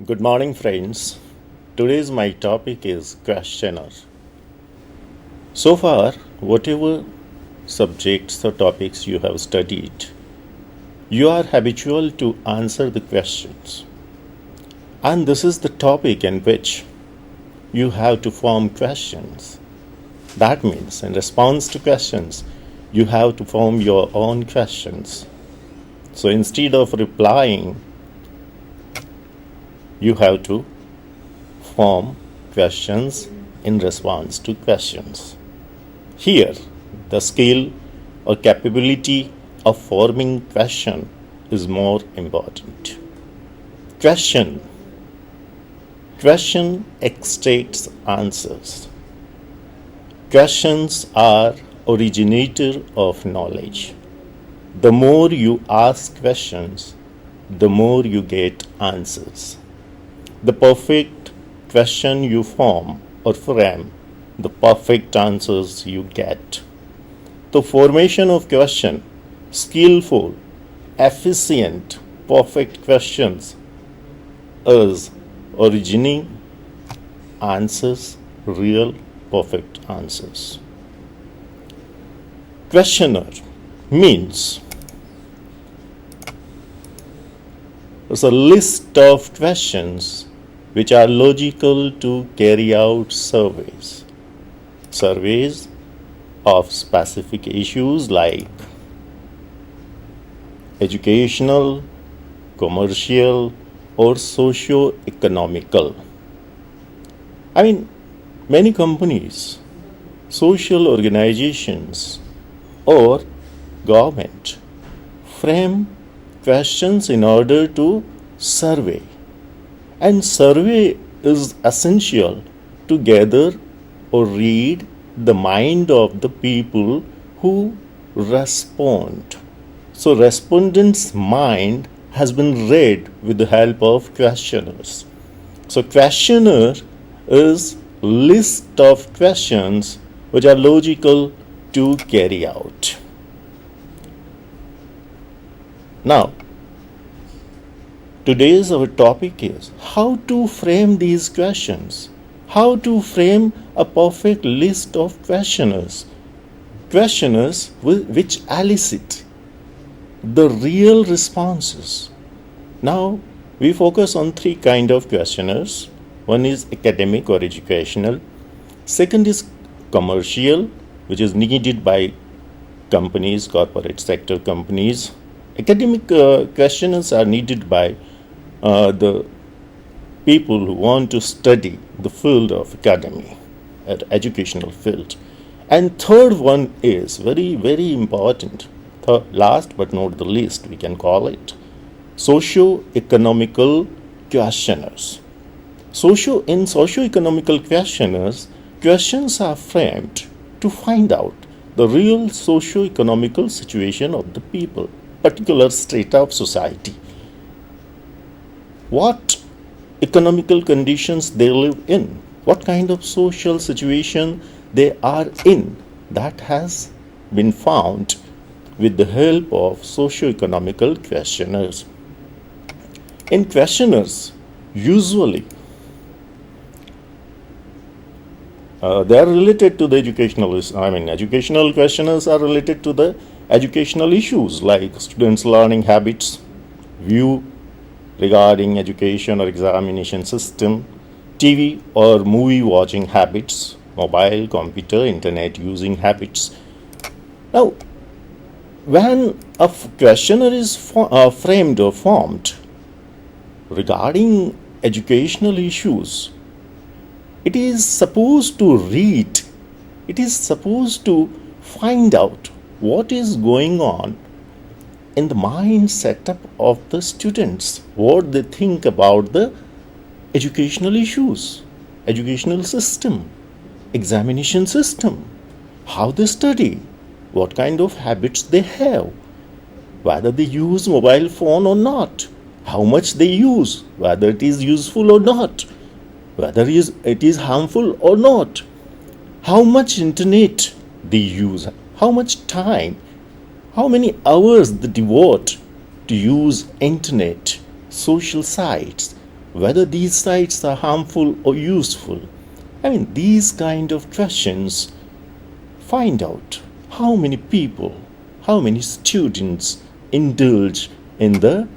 Good morning, friends. Today's my topic is questionnaire. So far, whatever subjects or topics you have studied, you are habitual to answer the questions. And this is the topic in which you have to form questions. That means, in response to questions, you have to form your own questions. So instead of replying, you have to form questions in response to questions. Here, the skill or capability of forming question is more important. Question extracts answers. Questions are originator of knowledge. The more you ask questions, the more you get answers. The perfect question you form or frame, the perfect answers you get. The formation of question, skillful, efficient, perfect questions is originating answers, real perfect answers. Questionnaire means it's a list of questions which are logical to carry out surveys. Surveys of specific issues like educational, commercial, or socio-economical. Many companies, social organizations, or government frame questions in order to survey. And survey is essential to gather or read the mind of the people who respond. So respondent's mind has been read with the help of questionnaires. So questionnaire is list of questions which are logical to carry out. Now, today's our topic is how to frame these questions, how to frame a perfect list of questionnaires which elicit the real responses. Now, we focus on three kind of questionnaires. One is academic or educational. Second is commercial, which is needed by companies, corporate sector companies. Academic questionnaires are needed by the people who want to study the field of academy, educational field. And third one is very, very important. Last but not the least, we can call it socio-economical questionnaires. In socio-economical questionnaires, questions are framed to find out the real socio-economical situation of the people, particular strata of society. What economical conditions they live in, what kind of social situation they are in, that has been found with the help of socio-economical questionnaires. In questionnaires, usually they are related to the educational questionnaires are related to the educational issues like students' learning habits, view regarding education or examination system, TV or movie watching habits, mobile, computer, internet using habits. Now, when a questionnaire is framed or formed regarding educational issues, it is supposed to read, it is supposed to find out what is going on in the mind setup of the students, what they think about the educational issues, educational system, examination system, how they study, what kind of habits they have, whether they use mobile phone or not, how much they use, whether it is useful or not, whether it is harmful or not, how much internet they use, how much time, how many hours they devote to use internet, social sites, whether these sites are harmful or useful. I mean, these kind of questions find out how many people, how many students indulge in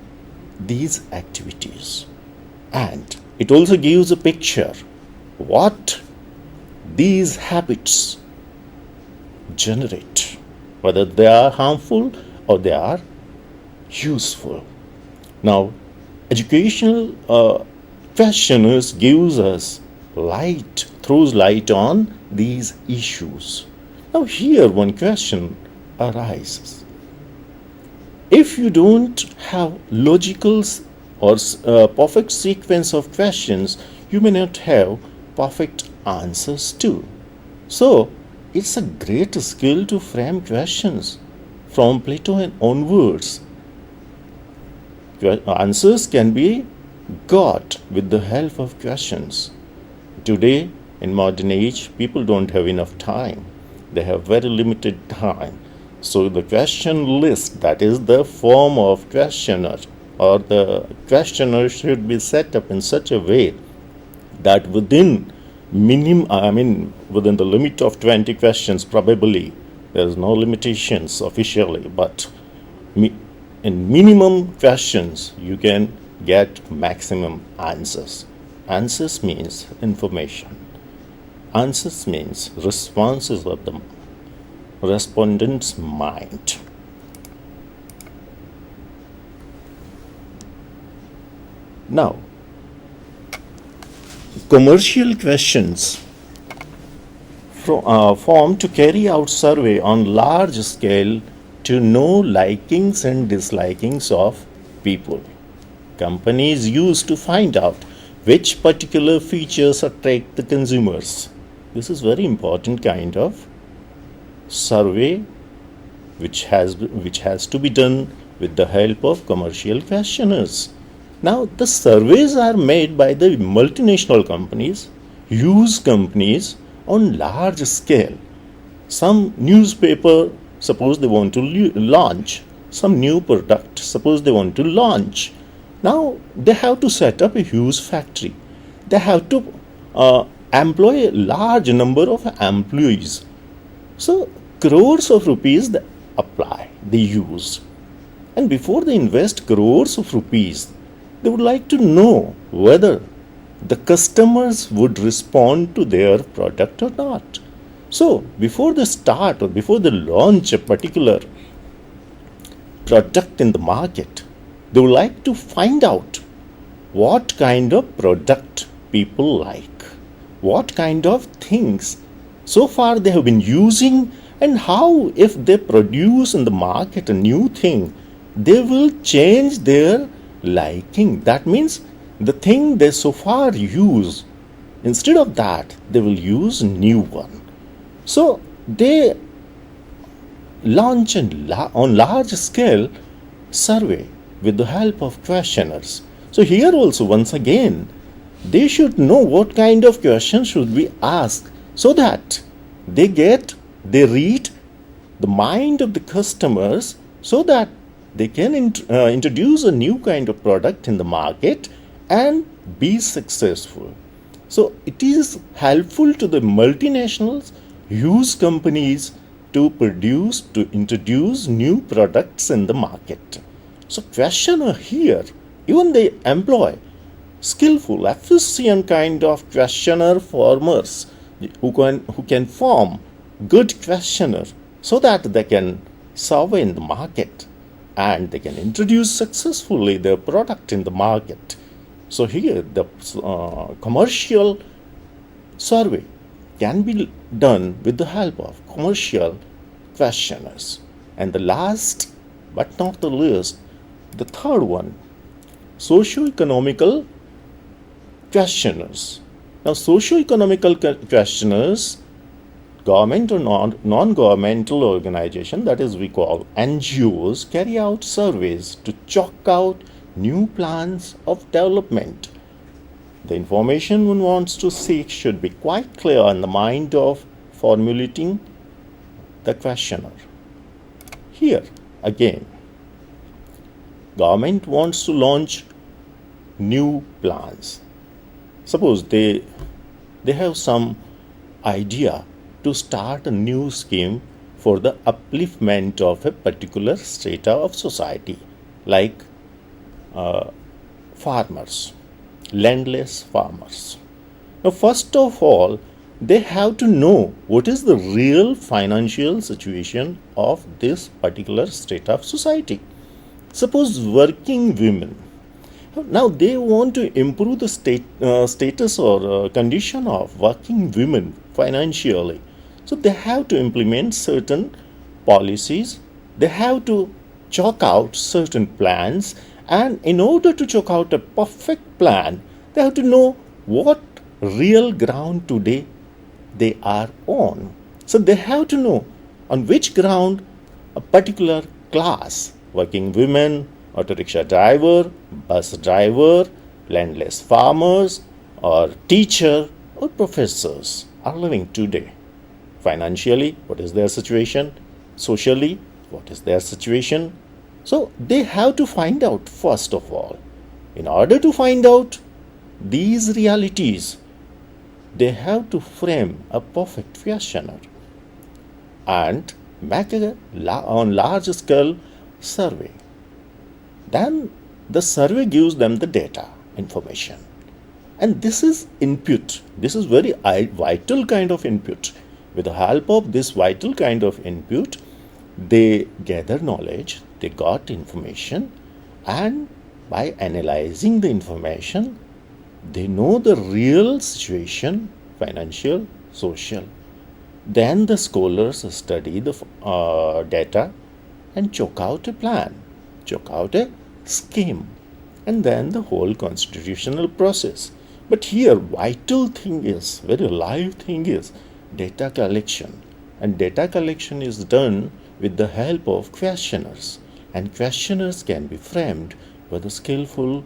these activities. And it also gives a picture what these habits generate, whether they are harmful or they are useful. Now, educational questionnaires gives us light, throws light on these issues. Now, here one question arises. If you don't have logical or perfect sequence of questions, you may not have perfect answers too. So, it's a great skill to frame questions from Plato and onwards. Answers can be got with the help of questions. Today, in modern age, people don't have enough time. They have very limited time. So the question list, that is the form of questionnaire, or the questionnaire should be set up in such a way that within the limit of 20 questions, probably there is no limitations officially, but in minimum questions you can get maximum answers. Answers means information. Answers means responses of the respondent's mind. Now, commercial questions form to carry out survey on large scale to know likings and dislikings of people. Companies use to find out which particular features attract the consumers. This is very important kind of survey which has to be done with the help of commercial questionnaires. Now, the surveys are made by the multinational companies, huge companies on large scale. Some newspaper, suppose they want to launch some new product, suppose they want to launch. Now, they have to set up a huge factory. They have to employ a large number of employees. So, crores of rupees they apply, they use. And before they invest crores of rupees, they would like to know whether the customers would respond to their product or not. So, before they start or before they launch a particular product in the market, they would like to find out what kind of product people like, what kind of things so far they have been using, and how, if they produce in the market a new thing, they will change their liking. That means the thing they so far use, instead of that, they will use new one. So they launch on large scale survey with the help of questionnaires. So here also, once again, they should know what kind of questions should be asked, so that they read the mind of the customers, so that they can introduce a new kind of product in the market and be successful. So it is helpful to the multinationals, huge companies, to introduce new products in the market. So questionnaire here, even they employ skillful, efficient kind of questionnaire formers who can form good questionnaire, so that they can survey in the market and they can introduce successfully their product in the market. So here the commercial survey can be done with the help of commercial questionnaires. And the last but not the least, the third one, socio-economical questionnaires. Now, socio-economical questionnaires, government or non-governmental organization, that is we call NGOs, carry out surveys to chalk out new plans of development. The information one wants to seek should be quite clear in the mind of formulating the questionnaire. Here again, government wants to launch new plans. Suppose they have some idea to start a new scheme for the upliftment of a particular strata of society, like farmers, landless farmers. Now, first of all, they have to know what is the real financial situation of this particular strata of society. Suppose working women. Now they want to improve the status or condition of working women financially. So they have to implement certain policies. They have to chalk out certain plans. And in order to chalk out a perfect plan, they have to know what real ground today they are on. So they have to know on which ground a particular class, working women, auto rickshaw driver, bus driver, landless farmers, or teacher or professors are living today. Financially, what is their situation? Socially, what is their situation? So they have to find out first of all. In order to find out these realities, they have to frame a perfect questionnaire and make on large scale survey. Then the survey gives them the data, information. And this is input. This is very vital kind of input. With the help of this vital kind of input, they gather knowledge, they got information, and by analyzing the information, they know the real situation, financial, social. Then the scholars study the data and chalk out a plan, chalk out a scheme, and then the whole constitutional process. But here, vital thing is, very live thing is data collection. And data collection is done with the help of questionnaires. And questionnaires can be framed by the skillful,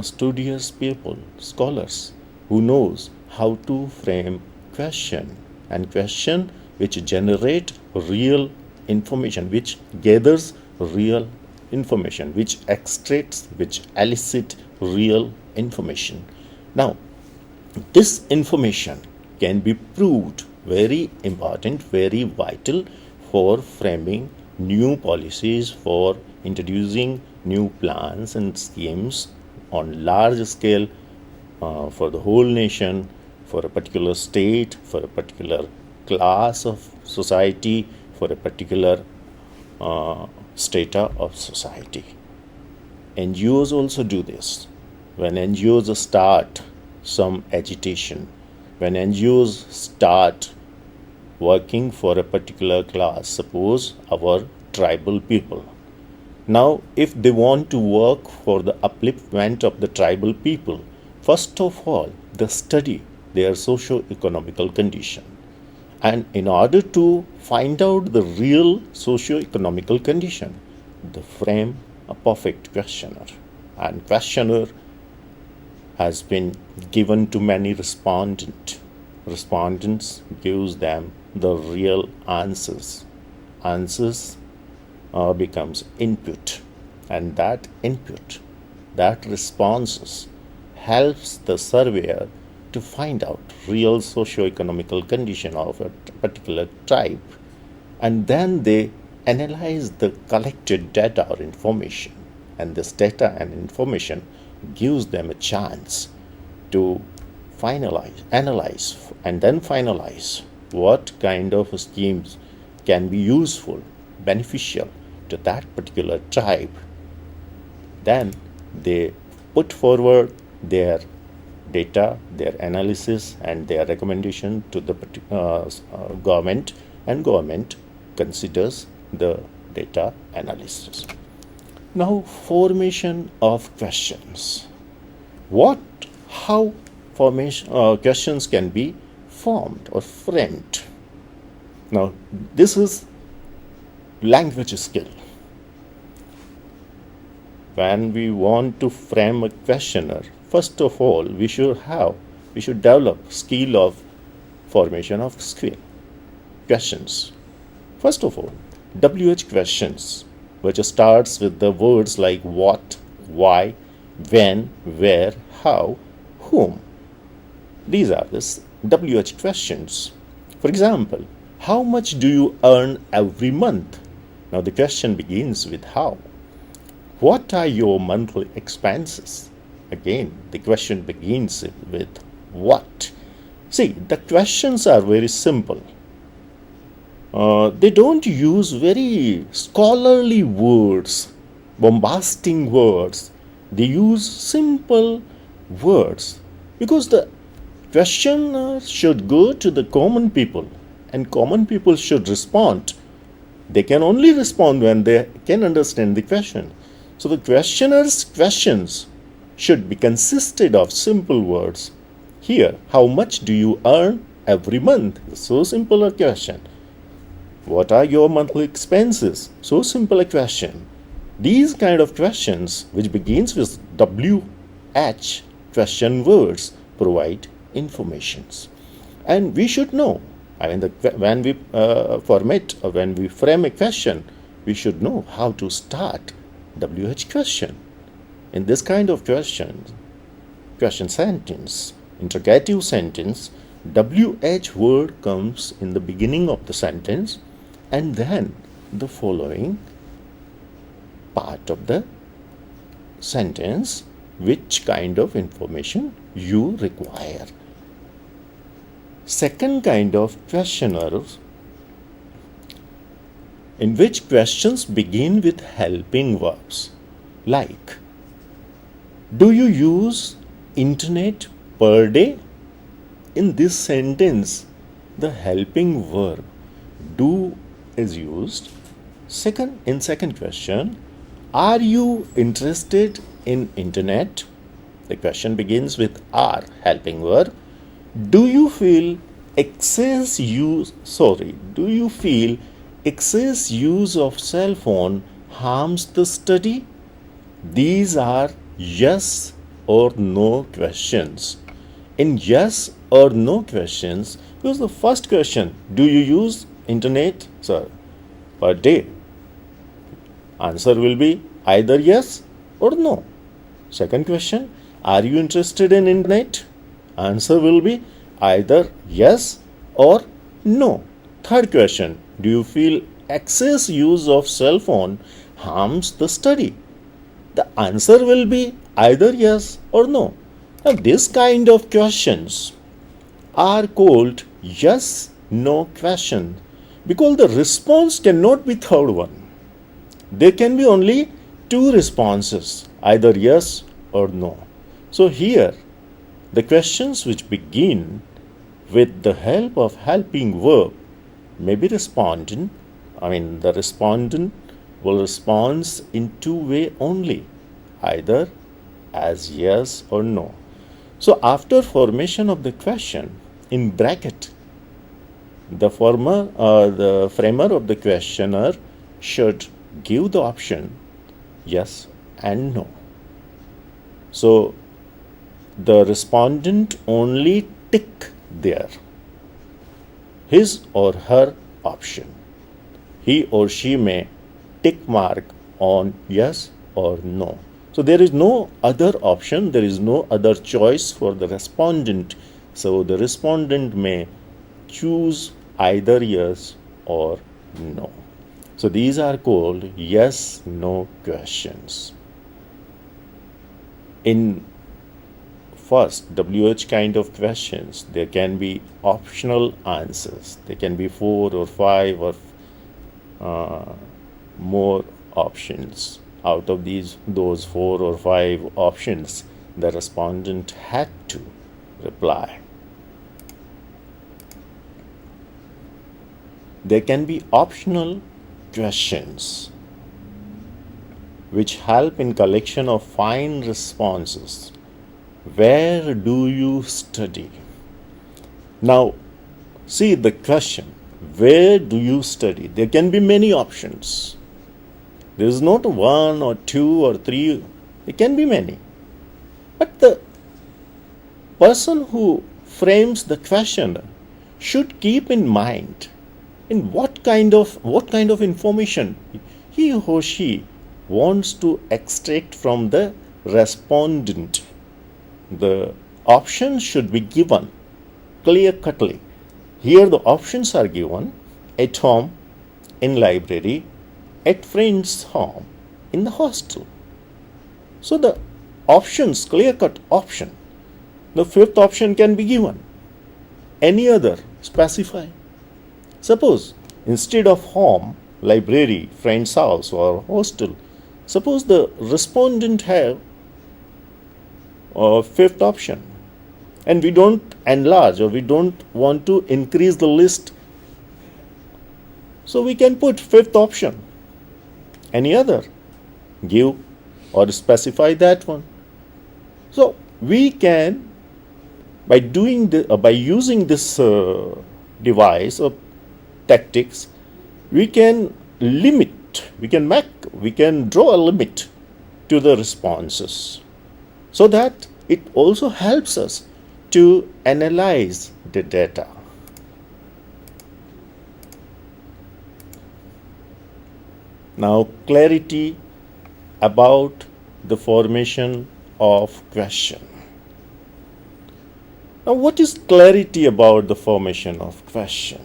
studious people, scholars, who knows how to frame question, and question which generate real information, which gathers real information, which extracts, which elicit real information. Now, this information can be proved very important, very vital for framing new policies, for introducing new plans and schemes on large scale for the whole nation, for a particular state, for a particular class of society, for a particular strata of society. NGOs also do this. When NGOs start some agitation, when NGOs start working for a particular class, suppose our tribal people. Now, if they want to work for the upliftment of the tribal people, first of all, they study their socio-economical condition. And in order to find out the real socio-economical condition, they frame a perfect questionnaire. And questionnaire has been given to many respondents. Respondents gives them the real answers. Answers becomes input, and that input, that responses helps the surveyor to find out real socio-economical condition of a particular tribe, and then they analyze the collected data or information, and this data and information gives them a chance to analyze and then finalize what kind of schemes can be useful, beneficial to that particular tribe. Then they put forward their data, their analysis, and their recommendation to the government, and government considers the data analysis. Now, formation of questions. How questions can be formed or framed? Now, this is language skill. When we want to frame a questionnaire, first of all, we should develop skill of formation of questions. First of all, WH questions, which starts with the words like what, why, when, where, how, whom. These are the WH questions. For example, how much do you earn every month? Now the question begins with how. What are your monthly expenses? Again, the question begins with what. See, the questions are very simple. They don't use very scholarly words, bombastic words. They use simple words because the question should go to the common people and common people should respond. They can only respond when they can understand the question. So the questioner's questions should be consisted of simple words. Here, how much do you earn every month? So simple a question. What are your monthly expenses? So simple a question. These kind of questions, which begins with WH question words, provide informations. And we should know. When we format or when we frame a question, we should know how to start WH question. In this kind of question sentence, interrogative sentence, WH word comes in the beginning of the sentence and then the following part of the sentence, which kind of information you require. Second kind of questionnaire, in which questions begin with helping verbs like, do you use internet per day? In this sentence, the helping verb do is used. In second question, are you interested in internet? The question begins with are, helping verb. Do you feel excess use of cell phone harms the study? These are yes or no questions. In yes or no questions, because the first question, do you use internet, per day? Answer will be either yes or no. Second question, are you interested in internet? Answer will be either yes or no. Third question, do you feel excess use of cell phone harms the study? The answer will be either yes or no. Now this kind of questions are called yes-no question because the response cannot be third one. There can be only two responses, either yes or no. So here, the questions which begin with the help of helping verb may be the respondent will respond in two ways only, either as yes or no. So after formation of the question, in bracket, the framer of the questionnaire should give the option yes and no. So the respondent only tick there his or her option. He or she may tick mark on yes or no. So there is no other option, there is no other choice for the respondent. So the respondent may choose either yes or no. So these are called yes-no questions. In first WH kind of questions, there can be optional answers. There can be 4 or 5 or more options. Out of those 4 or 5 options, the respondent had to reply. There can be optional questions which help in collection of fine responses. Where do you study? Now, see the question, where do you study? There can be many options. There is not 1 or 2 or 3. It can be many. But the person who frames the question should keep in mind in what kind of information he or she wants to extract from the respondent, the options should be given clear-cutly. Here the options are given: at home, in library, at friend's home, in the hostel. So the options, clear-cut option. The fifth option can be given. Any other, specify. Suppose instead of home, library, friend's house or hostel, suppose the respondent have a fifth option, and we don't enlarge or we don't want to increase the list, so we can put fifth option. Any other, give or specify that one. So we can, by using this device or tactics, we can draw a limit to the responses, so that it also helps us to analyze the data. Now, clarity about the formation of question. Now, what is clarity about the formation of question?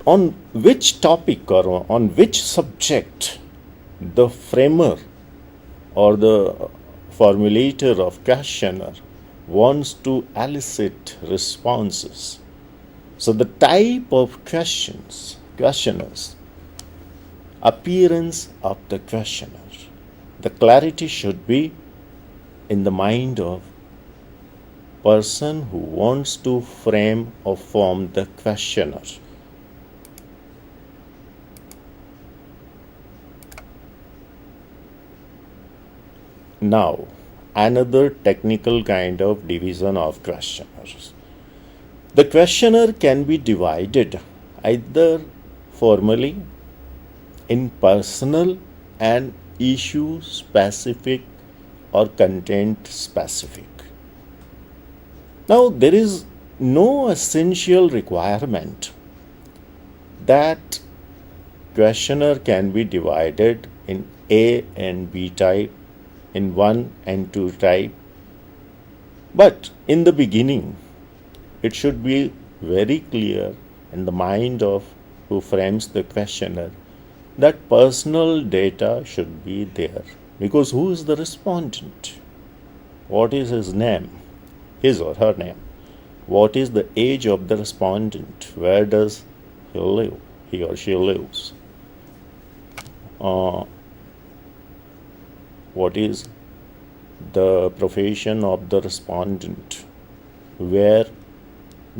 On which topic or on which subject the framer or the formulator of questionnaire wants to elicit responses? So the type of questioners, appearance of the questionnaire, the clarity should be in the mind of person who wants to frame or form the questionnaire. Now, another technical kind of division of questionnaires. The questionnaire can be divided either formally, in personal and issue specific or content specific. Now, there is no essential requirement that questionnaire can be divided in A and B type, in 1 and 2 type. But in the beginning, it should be very clear in the mind of who frames the questionnaire that personal data should be there. Because who is the respondent? What is his name? His or her name? What is the age of the respondent? Where does he live? He or she lives. What is the profession of the respondent? Where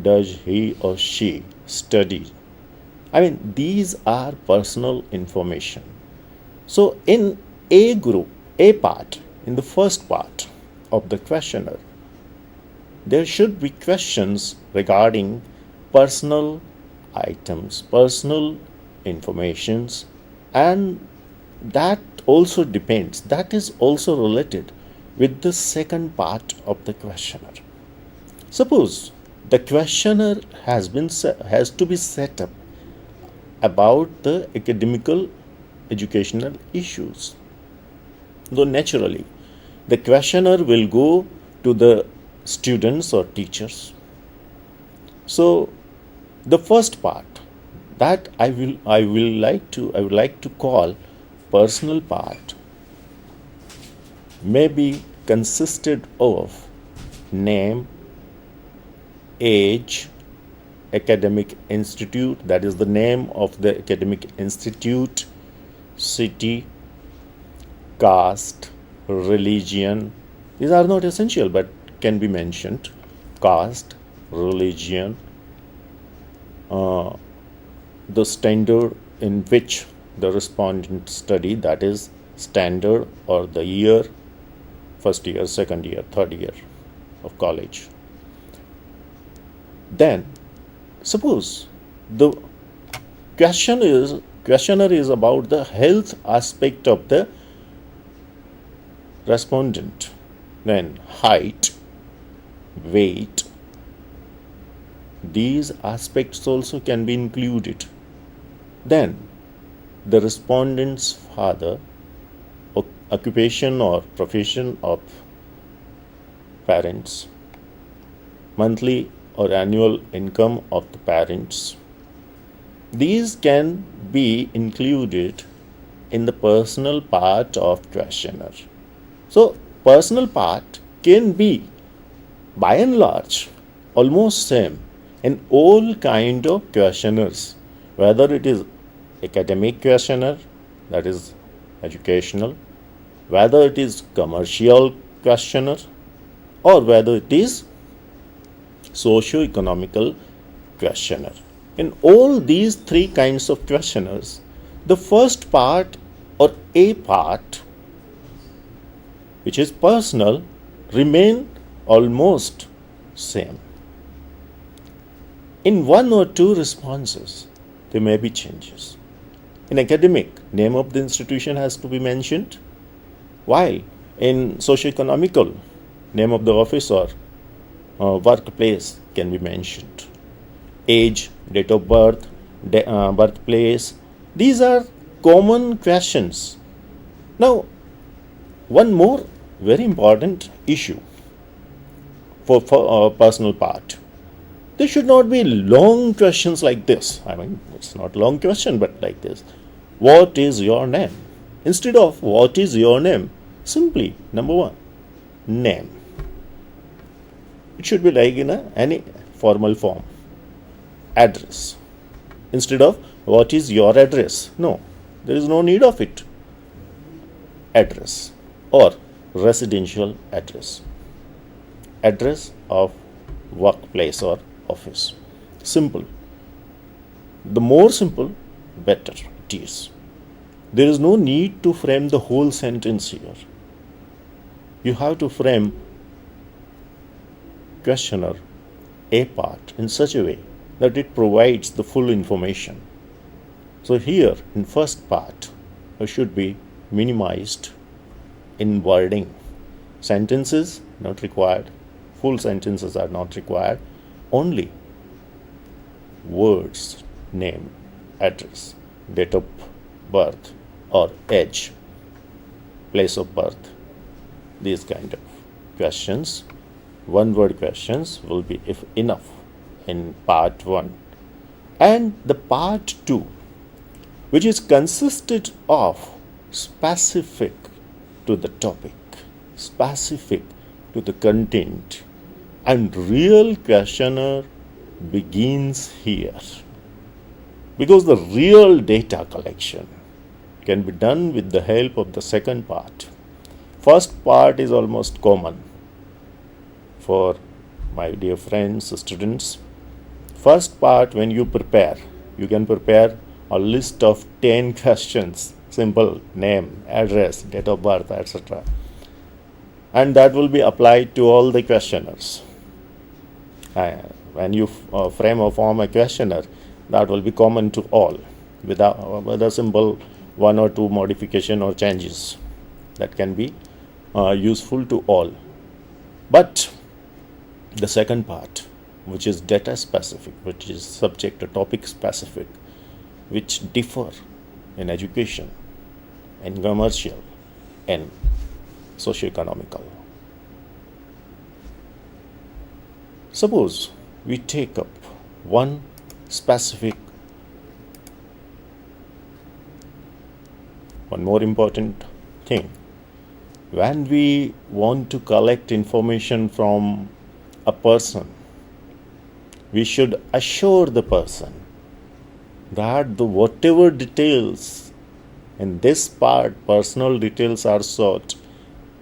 does he or she study? I mean, these are personal information. So in A group, A part, in the first part of the questionnaire, there should be questions regarding personal items, personal informations, and that also depends, that is also related with the second part of the questionnaire. Suppose the questionnaire has to be set up about the educational issues. Though naturally, the questionnaire will go to the students or teachers. So the first part that I would like to call personal part may be consisted of name, age, academic institute, that is the name of the academic institute, city, caste, religion. These are not essential but can be mentioned. Caste, religion, the standard in which the respondent study, that is standard or the year, first year, second year, third year of college. Then suppose the questionnaire is about the health aspect of the respondent. Then height, weight, these aspects also can be included. Then the respondent's father or occupation or profession of parents, monthly or annual income of the parents. These can be included in the personal part of questionnaire. So, personal part can be by and large almost same in all kind of questionnaires, whether it is academic questionnaire, that is educational, whether it is commercial questionnaire, or whether it is socio-economical questionnaire. In all these three kinds of questionnaires, the first part or A part, which is personal, remain almost same. In one or two responses, there may be changes. In academic, name of the institution has to be mentioned, while in socio-economical, name of the office or workplace can be mentioned. Age, date of birth, birthplace, these are common questions. Now, one more very important issue for personal part. There should not be long questions like this. I mean, it's not a long question, but like this. What is your name? Instead of what is your name, simply, number one, name. It should be like in any formal form. Address. Instead of what is your address? No, there is no need of it. Address or residential address. Address of workplace or office. Simple. The more simple, better it is. There is no need to frame the whole sentence here. You have to frame questionnaire A part in such a way that it provides the full information. So here in first part, it should be minimized in wording. Sentences not required, full sentences are not required, only words, name, address, date of birth or age, place of birth, these kind of questions, one word questions will be enough in part 1. And the part 2, which is consisted of specific to the topic, specific to the content, and real questionnaire begins here, because the real data collection can be done with the help of the second part. First part is almost common for my dear friends, students. First part, when you prepare, you can prepare a list of 10 questions, simple, name, address, date of birth, etc. And that will be applied to all the questionnaires. When you frame or form a questionnaire, that will be common to all with a simple one or two modification or changes that can be useful to all. But the second part, which is data specific, which is subject or topic specific, which differ in education, in commercial, and socio-economical. Suppose we take up one specific, one more important thing. When we want to collect information from a person, we should assure the person that the whatever details in this part, personal details are sought,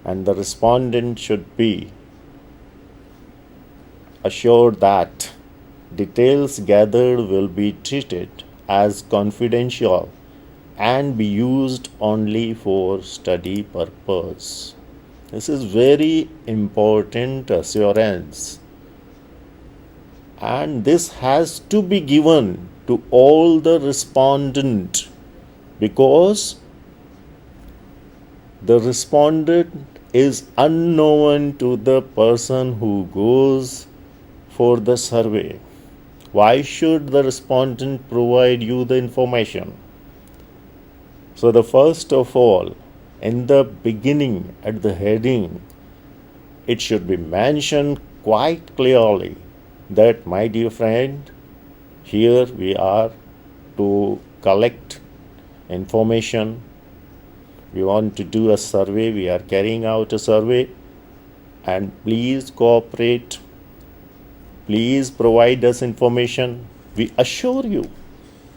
and the respondent should be assured that details gathered will be treated as confidential and be used only for study purpose. This is very important assurance, and this has to be given to all the respondent, because the respondent is unknown to the person who goes for the survey. Why should the respondent provide you the information? So the first of all, in the beginning, at the heading, it should be mentioned quite clearly that, my dear friend, here we are to collect information. We want to do a survey. We are carrying out a survey, and please cooperate. Please provide us information. We assure you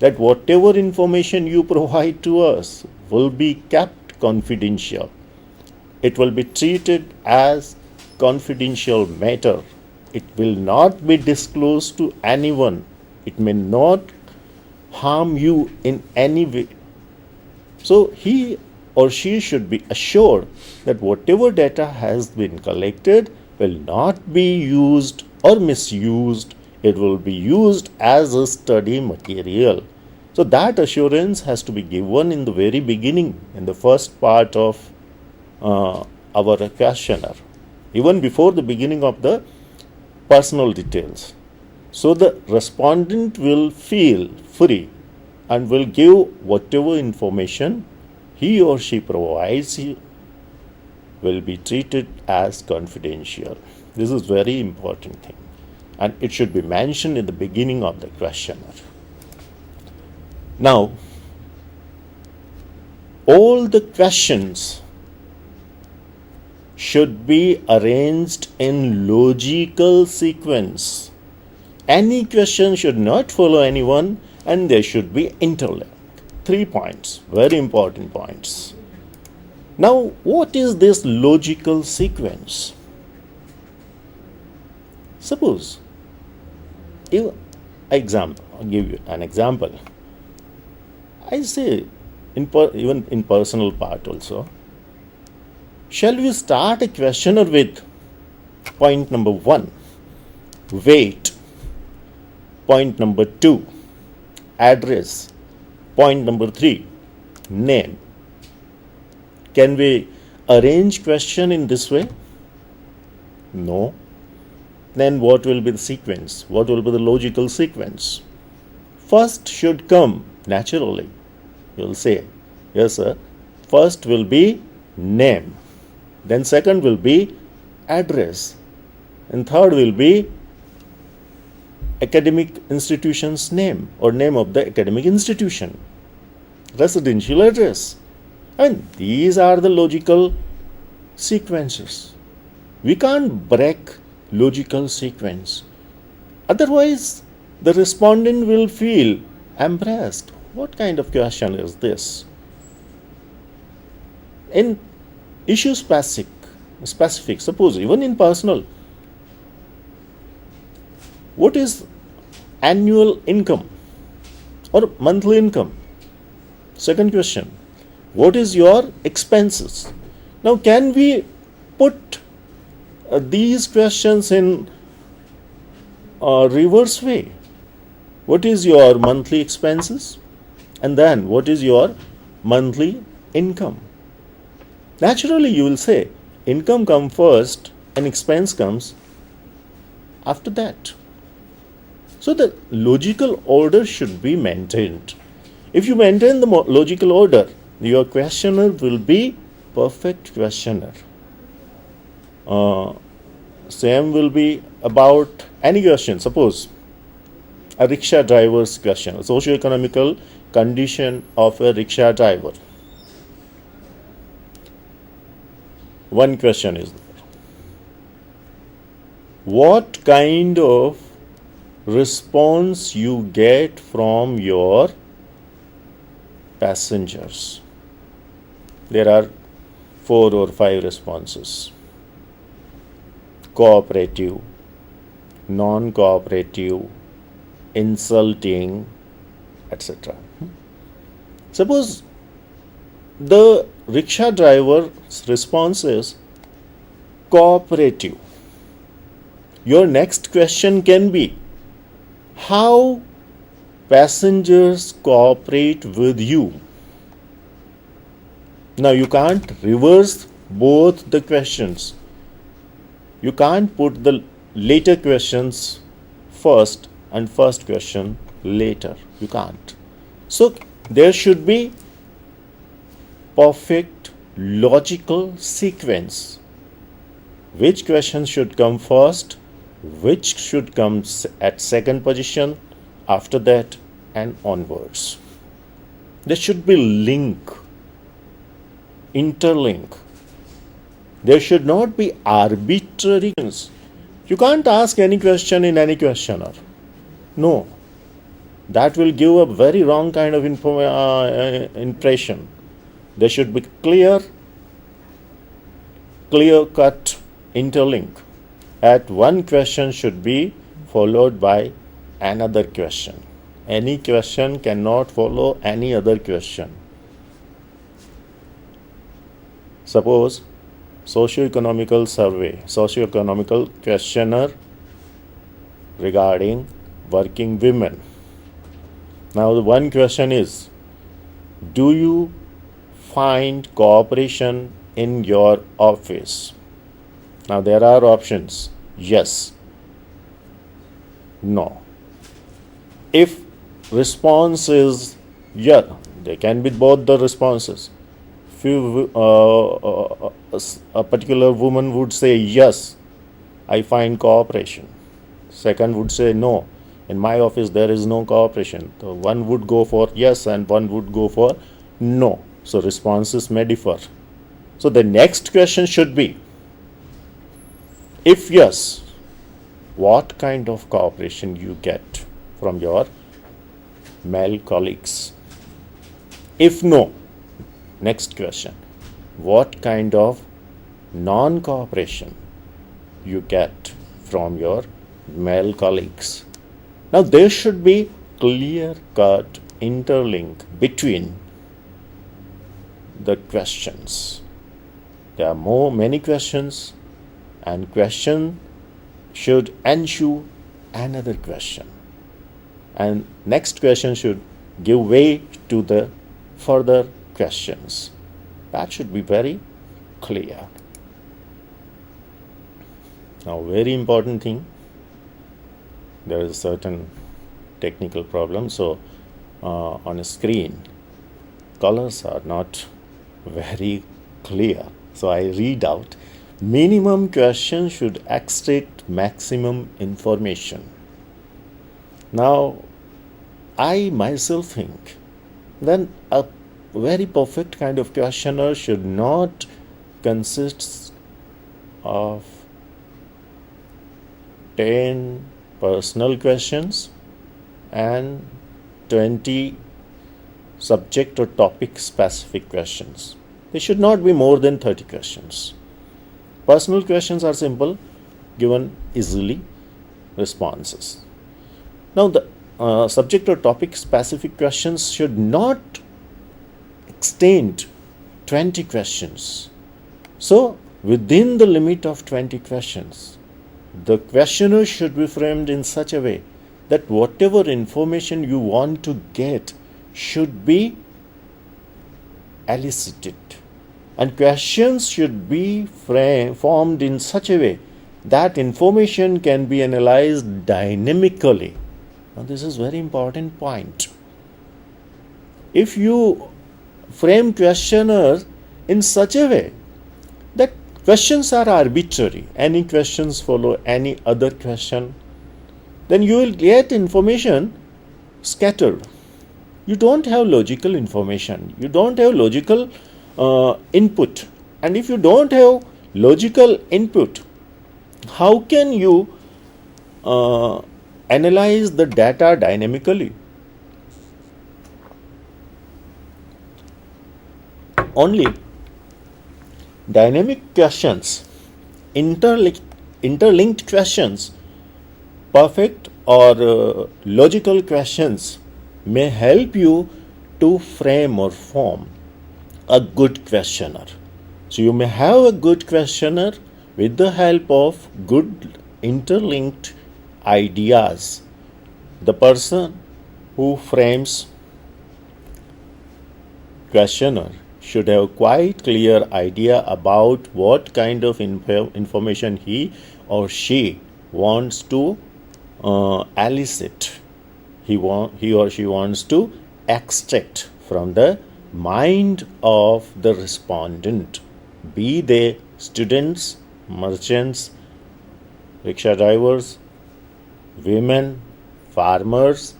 that whatever information you provide to us will be kept confidential. It will be treated as confidential matter. It will not be disclosed to anyone. It may not harm you in any way. So he or she should be assured that whatever data has been collected will not be used or misused. It will be used as a study material. So that assurance has to be given in the very beginning, in the first part of our questionnaire, even before the beginning of the personal details. So the respondent will feel free and will give whatever information he or she provides will be treated as confidential. This is very important thing, and it should be mentioned in the beginning of the questionnaire. Now, all the questions should be arranged in logical sequence. Any question should not follow anyone, and there should be interlinked. 3 points, very important points. Now, what is this logical sequence? Suppose, I'll give you an example. I say, even in personal part also, shall we start a questionnaire with point number 1, weight, point number 2, address, point number 3, name. Can we arrange question in this way? No. Then what will be the sequence? What will be the logical sequence? First should come naturally. You will say, yes sir, first will be name. Then second will be address. And third will be academic institution's name or name of the academic institution, residential address. And these are the logical sequences. We can't break logical sequence. Otherwise, the respondent will feel embarrassed. What kind of question is this? In issue specific, suppose even in personal, what is annual income or monthly income? Second question, what is your expenses? Now, can we put these questions in a reverse way? What is your monthly expenses? And then what is your monthly income? Naturally, you will say income comes first and expense comes after that. So the logical order should be maintained. If you maintain the logical order, your questionnaire will be perfect questionnaire. Same will be about any question. Suppose a rickshaw driver's question, a socio-economical condition of a rickshaw driver. One question is there. What kind of response you get from your passengers? There are 4 or 5 responses. Cooperative, non-cooperative, insulting, etc. Suppose the rickshaw driver's response is cooperative. Your next question can be, how passengers cooperate with you? Now you can't reverse both the questions. You can't put the later questions first and first question later. You can't. So there should be perfect logical sequence. Which question should come first, which should come at second position, after that and onwards. There should be interlink. There should not be arbitrary questions. You can't ask any question in any questionnaire. No. That will give a very wrong kind of impression. There should be clear-cut interlink. At one question should be followed by another question. Any question cannot follow any other question. Suppose socio-economical survey, socio-economical questionnaire regarding working women. Now the one question is, do you find cooperation in your office? Now there are options, yes, no. If response is yeah, there can be both the responses. A particular woman would say yes, I find cooperation. Second would say no, in my office there is no cooperation. So one would go for yes and one would go for no. So responses may differ. So the next question should be, if yes, what kind of cooperation you get from your male colleagues? If no, next question, what kind of non-cooperation you get from your male colleagues? Now there should be clear-cut interlink between the questions. There are many questions, and question should ensure another question, and next question should give way to the further questions. That should be very clear. Now, very important thing, there is a certain technical problem. So on a screen, colors are not very clear. So I read out, minimum question should extract maximum information. Now, I myself think then a very perfect kind of questionnaire should not consist of 10 personal questions and 20 subject or topic specific questions. There should not be more than 30 questions. Personal questions are simple, given easily responses. Now the subject or topic specific questions should not extend 20 questions. So within the limit of 20 questions, the questionnaire should be framed in such a way that whatever information you want to get should be elicited, and questions should be formed in such a way that information can be analyzed dynamically. Now this is very important point. If you frame questionnaires in such a way that questions are arbitrary, any questions follow any other question, then you will get information scattered. You don't have logical information, you don't have logical input, and if you don't have logical input, how can you analyze the data dynamically? Only dynamic questions, interlinked questions, perfect or logical questions may help you to frame or form a good questionnaire. So you may have a good questionnaire with the help of good interlinked ideas. The person who frames questionnaire should have quite clear idea about what kind of information he or she wants to elicit. He or she wants to extract from the mind of the respondent, be they students, merchants, rickshaw drivers, women, farmers,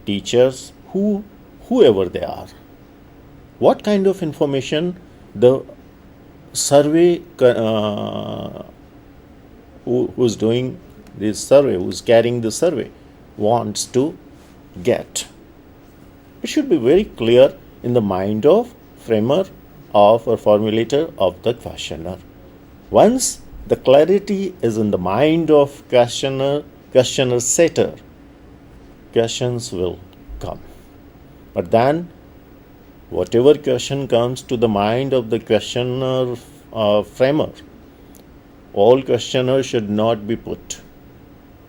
teachers, whoever they are. What kind of information the survey who's doing this survey, who's carrying the survey, wants to get. It should be very clear in the mind of framer of or formulator of the questionnaire. Once the clarity is in the mind of questionnaire setter, questions will come. But then whatever question comes to the mind of the questionnaire framer, all questionnaires should not be put.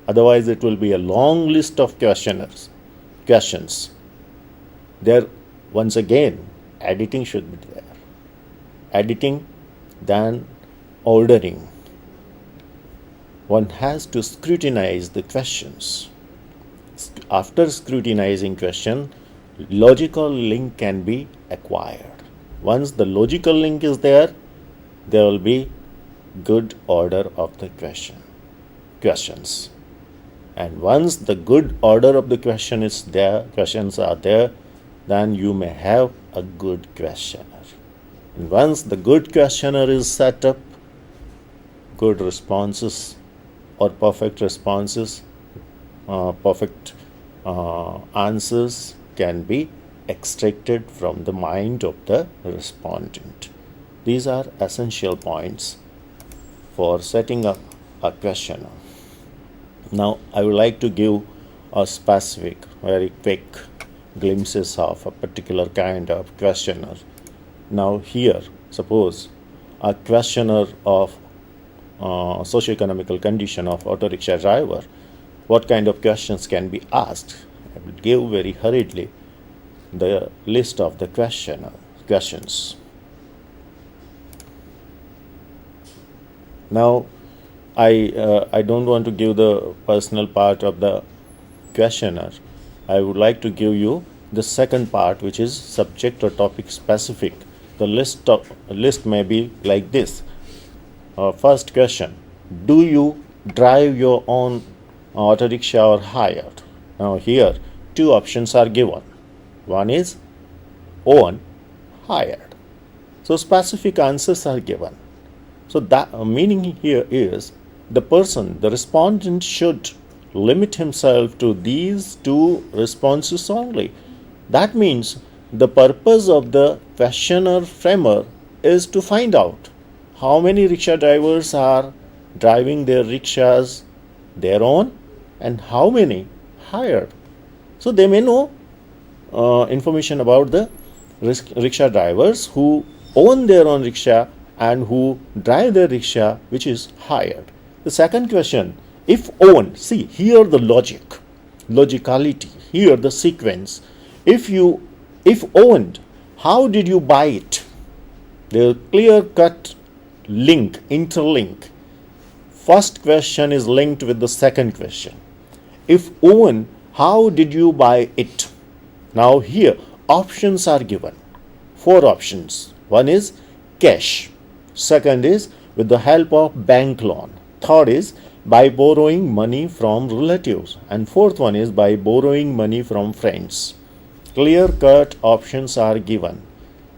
Otherwise, it will be a long list of questions. There, once again, editing should be there. Editing, then ordering. One has to scrutinize the questions. After scrutinizing question, logical link can be acquired. Once the logical link is there will be good order of the questions. And once the good order of the questions are there, then you may have a good questionnaire. And once the good questionnaire is set up, good responses or perfect responses, perfect answers can be extracted from the mind of the respondent. These are essential points for setting up a questionnaire. Now, I would like to give a specific, very quick glimpses of a particular kind of questionnaire. Now, here, suppose a questionnaire of socio-economical condition of auto rickshaw driver, what kind of questions can be asked? I will give very hurriedly the list of the questions. Now, I don't want to give the personal part of the questionnaire. I would like to give you the second part, which is subject or topic specific. The list may be like this. First question: do you drive your own auto rickshaw or hired? Now here two options are given. One is own, hired. So specific answers are given. So that meaning here is the respondent should limit himself to these two responses only. That means the purpose of the questionnaire framer is to find out how many rickshaw drivers are driving their rickshaws their own and how many hired. So they may know information about the rickshaw drivers who own their own rickshaw and who drive their rickshaw which is hired. The second question, if own, see here the logicality, here the sequence. If owned, how did you buy it? The clear-cut link, interlink. First question is linked with the second question. If owned, how did you buy it? Now here options are given. 4 options. One is cash. Second is with the help of bank loan. Third is by borrowing money from relatives. And fourth one is by borrowing money from friends. Clear-cut options are given.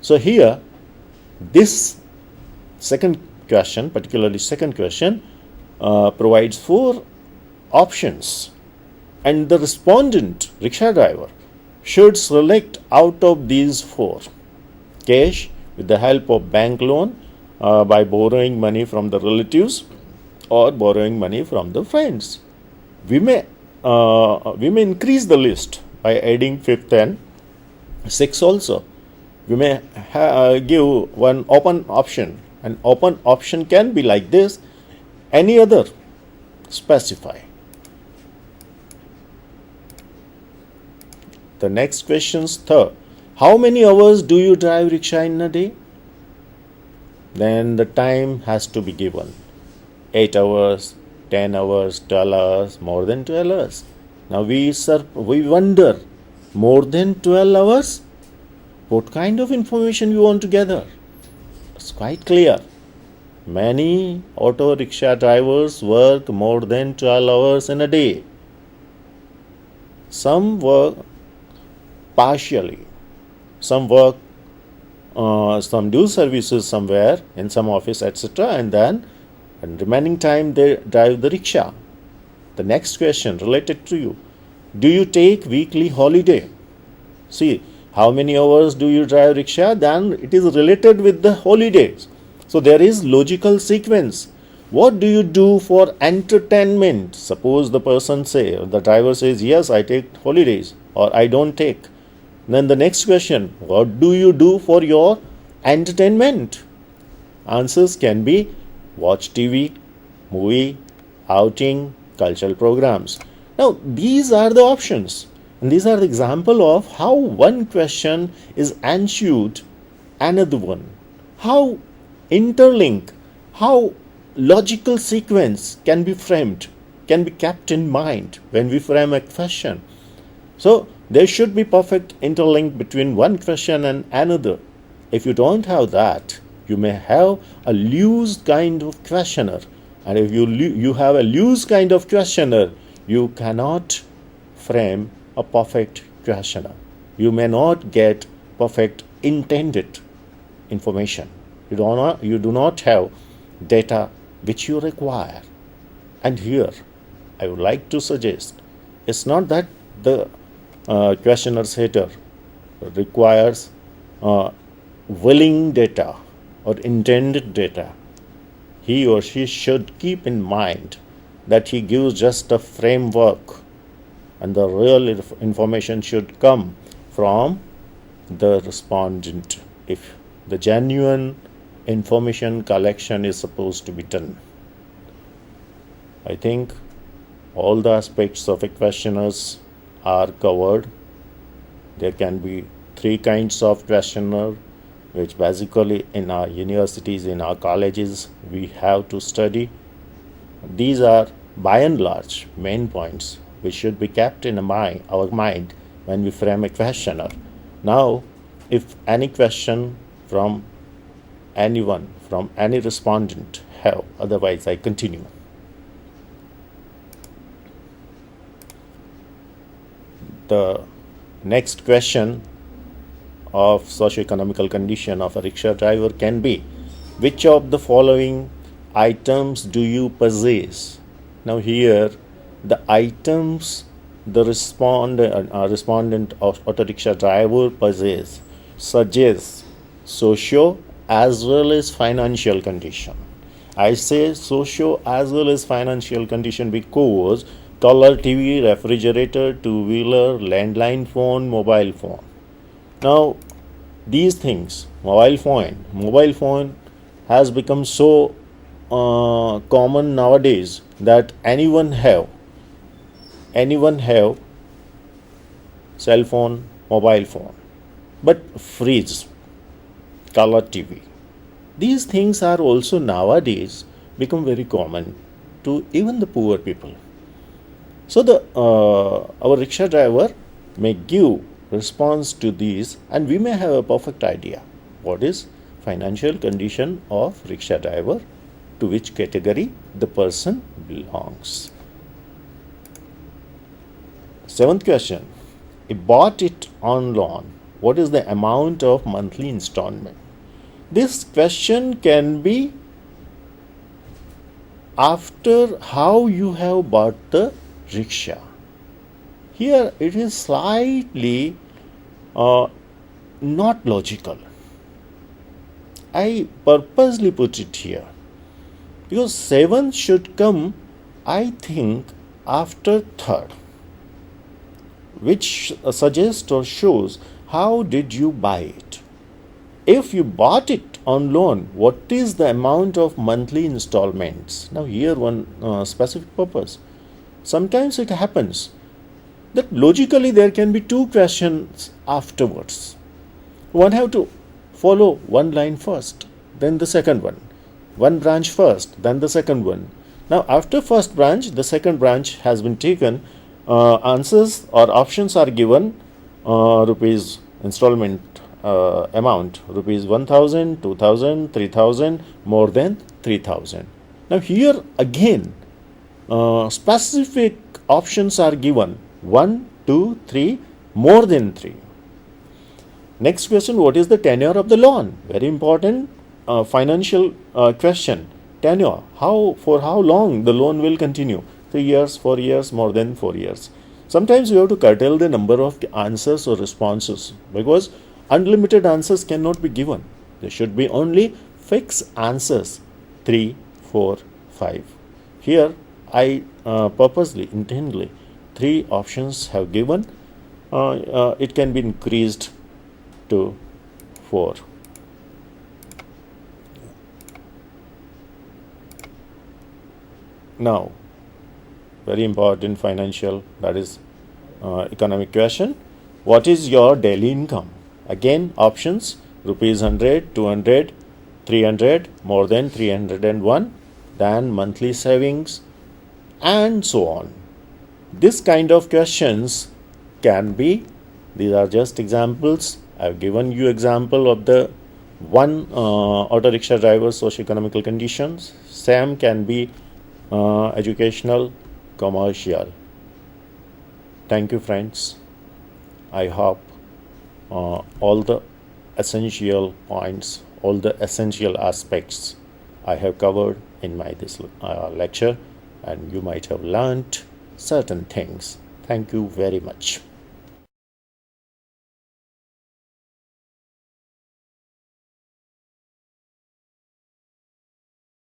So here, this second question, particularly second question, provides 4 options. And the respondent, rickshaw driver, should select out of these 4. Cash, with the help of bank loan, by borrowing money from the relatives, or borrowing money from the friends. We may increase the list by adding 5th and 6th also. We may give one open option. An open option can be like this. Any other, specify. The next question's third. How many hours do you drive rickshaw in a day? Then the time has to be given. 8 hours, 10 hours, 12 hours, more than 12 hours. Now we wonder, more than 12 hours? what kind of information you want to gather? It's quite clear. Many auto rickshaw drivers work more than 12 hours in a day. Some work partially. Some work, some do services somewhere in some office, etc. And remaining time they drive the rickshaw. The next question related to you. Do you take weekly holiday? See, how many hours do you drive rickshaw? Then it is related with the holidays. So there is logical sequence. What do you do for entertainment? Suppose the driver says, yes, I take holidays, or I don't take. Then the next question, what do you do for your entertainment? Answers can be watch TV, movie, outing, cultural programs. Now, these are the options. And these are the example of how one question is ensued another one. How interlink, how logical sequence can be framed, can be kept in mind when we frame a question. So, there should be perfect interlink between one question and another. If you don't have that, you may have a loose kind of questionnaire. And if you have a loose kind of questionnaire, you cannot frame a perfect questionnaire. You may not get perfect intended information. You do not have data which you require. And here, I would like to suggest, it's not that the questionnaire setter requires willing data or intended data. He or she should keep in mind that he gives just a framework, and the real information should come from the respondent if the genuine information collection is supposed to be done. I think all the aspects of a questionnaires are covered. There can be 3 kinds of questionnaire, which basically in our universities, in our colleges, we have to study. These are by and large main points which should be kept in our mind when we frame a questionnaire. Now, if any question from anyone, from any respondent have, otherwise I continue. The next question of socio-economical condition of a rickshaw driver can be, which of the following items do you possess? Now here, the items the respondent of auto rickshaw driver possess suggests socio as well as financial condition. I say socio as well as financial condition because color TV, refrigerator, two-wheeler, landline phone, mobile phone. Now, these things, mobile phone has become so common nowadays that anyone have cell phone, mobile phone, but fridge, color TV. These things are also nowadays become very common to even the poor people. So our rickshaw driver may give response to these, and we may have a perfect idea what is financial condition of rickshaw driver, to which category the person belongs. 7th question. If bought it on loan, what is the amount of monthly installment? This question can be after how you have bought the rickshaw. Here it is slightly not logical. I purposely put it here because 7th should come, I think, after 3rd, which suggests or shows how did you buy it. If you bought it on loan, what is the amount of monthly installments? Now here one specific purpose. Sometimes it happens that logically there can be 2 questions afterwards. One have to follow one line first, then the second one branch first, then the second one. Now after first branch, the second branch has been taken, answers or options are given, rupees installment amount, rupees 1000, 2000, 3000, more than 3000. Now here again specific options are given: 1, 2, 3, more than 3. Next question: what is the tenure of the loan? Very important financial question. Tenure, for how long the loan will continue? 3 years, 4 years, more than 4 years. Sometimes we have to curtail the number of answers or responses, because unlimited answers cannot be given. There should be only fixed answers: 3, 4, 5. Here I purposely, intently, 3 options have given. It can be increased to 4. Now, very important financial, that is economic question: what is your daily income? Again, options: rupees 100, 200, 300, more than 301, then monthly savings, and so on. This kind of questions can be, these are just examples. I've given you example of the one auto rickshaw driver's socio-economical conditions. Same can be educational, commercial. Thank you, friends. I hope all the essential points, all the essential aspects I have covered in my this lecture, and you might have learnt certain things. Thank you very much.